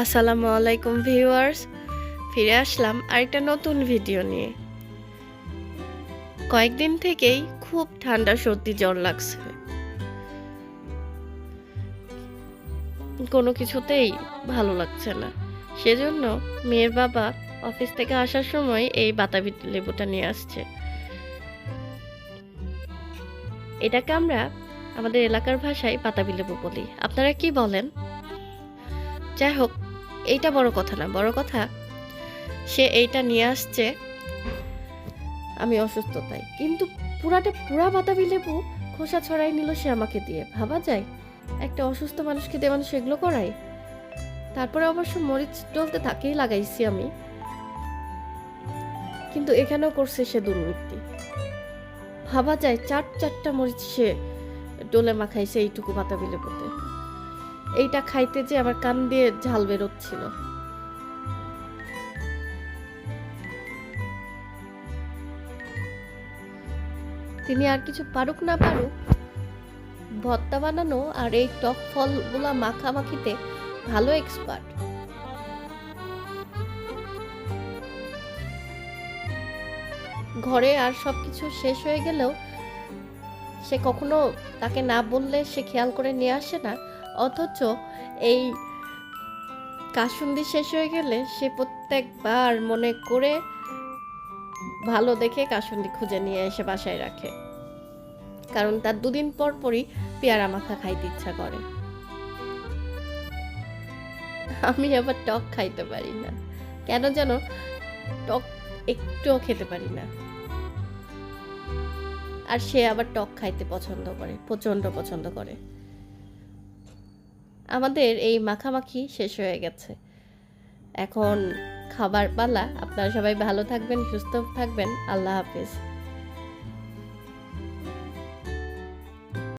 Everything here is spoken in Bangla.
আসসালামু আলাইকুম ভিউয়ার্স, ফিরে আসলাম আরেকটা নতুন ভিডিও নিয়ে। কয়েকদিন থেকেই খুব ঠান্ডা সর্দি জ্বর লাগছে, কোনো কিছুতেই ভালো লাগছে না। সেজন্য মেয়ের বাবা অফিস থেকে আসার সময় এই বাতাবি লেবুটা নিয়ে আসছে। এটাকে আমরা আমাদের এলাকার ভাষায় বাতাবি লেবু বলি, আপনারা কি বলেন? যাই হোক, এইটা বড় কথা না, বড় কথা সে এইটা নিয়ে আসছে আমি অসুস্থ তাই, কিন্তু পুরা বাতাবি লেবু খোসা ছড়াই নিল সে আমাকে দিয়ে। ভাবা যায়, একটা অসুস্থ মানুষকে দিয়ে মানুষ এগুলো করায়। তারপরে অবশ্য মরিচ ডলতে তাকেই লাগাইছি আমি, কিন্তু এখানেও করছে সে দুর্নীতি। ভাবা যায়, চারটা মরিচ সে ডোলে মাখাইছে এইটুকু বাতাবি লেবুতে। এইটা খাইতে যে আমার কান দিয়ে ঝাল বেরোচ্ছিল। তিনি আর কিছু পারুক না পারুক, ভর্তা বানানো আর এই টক ফলগুলা মাখামাখিতে ভালো এক্সপার্ট। ঘরে আর সবকিছু শেষ হয়ে গেলেও সে কখনো তাকে না বললে সে খেয়াল করে নিয়ে আসে না, অথচ এই কাসুন্দি শেষ হয়ে গেলে সে প্রত্যেকবার মনে করে ভালো দেখে কাসুন্দি খুঁজে নিয়ে এসে বাসায় রাখে, কারণ তার দুদিন পর পরই পেয়ারা মাখা খাইতে ইচ্ছা করে। আমি আবার টক খাইতে পারি না, কেন যেন টক একটুও খেতে পারি না। আর সে আবার টক খাইতে পছন্দ করে, প্রচন্ড পছন্দ করে। আমাদের এই মাখামাখি শেষ হয়ে গেছে, এখন খাবার পালা। আপনারা সবাই ভালো থাকবেন, সুস্থ থাকবেন। আল্লাহ হাফেজ।